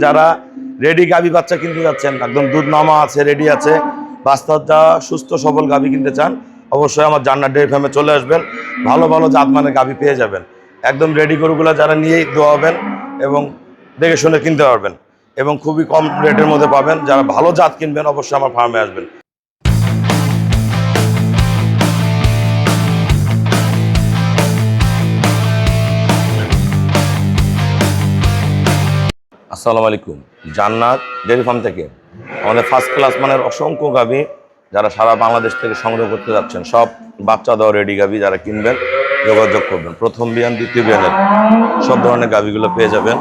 যারা রেডি গাভী বাচ্চা কিনতে যাচ্ছেন, একদম দুধ নামা আছে, রেডি আছে, বাচ্চা সুস্থ সবল গাভী কিনতে চান, অবশ্যই আমার জান্নাত ডেইরি ফার্মে চলে আসবেন। ভালো ভালো জাতমানের গাভী পেয়ে যাবেন। একদম রেডি গরুগুলো যারা নিয়েই দোয়াবেন এবং দেখে শুনে কিনতে পারবেন এবং খুবই কম রেটের মধ্যে পাবেন। যারা ভালো জাত কিনবেন অবশ্যই আমার ফার্মে আসবেন। আসসালামু আলাইকুম। জান্নাত ডেইরি ফার্ম থেকে আমাদের ফার্স্ট ক্লাস মানের অসংখ্য গাভী যারা সারা বাংলাদেশ থেকে সংগ্রহ করতে যাচ্ছেন, সব বাচ্চা দেওয়া রেডি গাভী যারা কিনবেন যোগাযোগ করবেন। প্রথম বিয়ান, দ্বিতীয় বিয়ানের সব ধরনের গাভীগুলো পেয়ে যাবেন।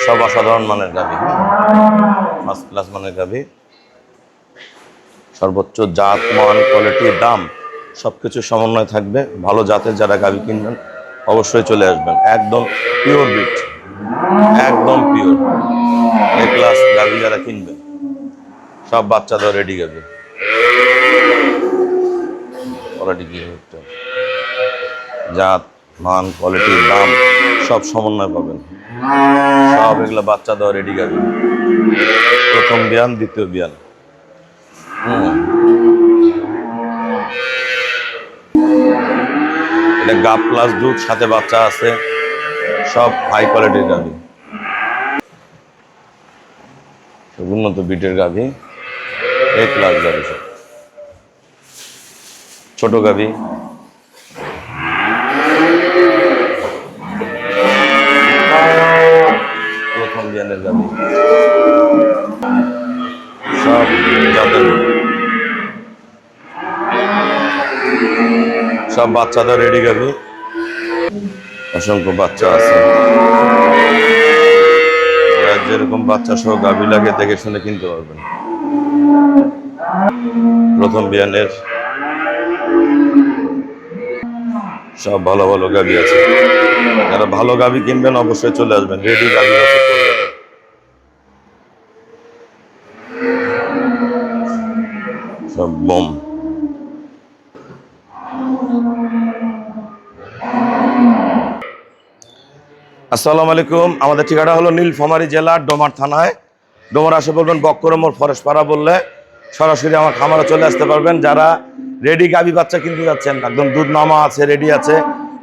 সব অসাধারণ মানের গাভী, ফার্স্ট ক্লাস মানের গাভী, সর্বোচ্চ জাত, মান, কোয়ালিটি, দাম সব কিছু সমন্বয় থাকবে। ভালো জাতের যারা গাভী কিনবেন অবশ্যই চলে আসবেন। একদম পিওর বিট, একদম পিওর এ ক্লাস গাভী যারা কিনবেন, সব বাচ্চা দেওয়া রেডি গাভী। কোয়ালিটি কি হচ্ছে, জাত, মান, কোয়ালিটি, দাম সব সমন্বয় পাবেন। সব এগুলো বাচ্চা দেওয়া রেডি গাভী। প্রথম বিয়ান, দ্বিতীয় বিয়ান। এটা গাব প্লাস দুধ, সাথে বাচ্চা আছে, সব হাই কোয়ালিটির গাভী, উন্নত বিটের গাভী, এ ক্লাস গাভী, সব ছোট গাভী। প্রথম বিয়ানের গাভী, সব জাতের, সব বাচ্চাদের রেডি গাভী। অসংখ্য বাচ্চা আছে, যেরকম বাচ্চা সহ গাভী লাগে দেখে শুনে কিনতে পারবেন। প্রথম বিয়ানের সব ভালো ভালো গাভী আছে। যারা ভালো গাভী কিনবেন অবশ্যই চলে আসবেন। রেডি গাভী আছে, সব বোম। আসসালামু আলাইকুম। আমাদের ঠিকানা হলো নীলফামারী জেলার ডোমার থানায়। ডোমার আসে বলবেন বক্করমোড় ফরেস্ট পাড়া বললে সরাসরি আমার খামারে চলে আসতে পারবেন। যারা রেডি গাভী বাচ্চা কিনতে যাচ্ছেন, একদম দুধ নামা আছে, রেডি আছে,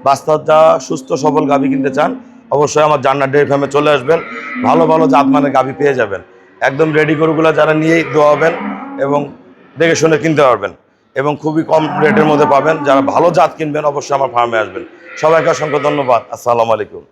বাচ্চা সুস্থ সবল গাভী কিনতে চান, অবশ্যই আমার জান্নাত ডেইরি ফার্মে চলে আসবেন। ভালো ভালো জাতমানের গাভী পেয়ে যাবেন। একদম রেডি গরুগুলো যারা নিয়েই দোয়াবেন এবং দেখে শুনে কিনতে পারবেন এবং খুবই কম রেটের মধ্যে পাবেন। যারা ভালো জাত কিনবেন অবশ্যই আমার ফার্মে আসবেন। সবাইকে অসংখ্য ধন্যবাদ। আসসালামু আলাইকুম।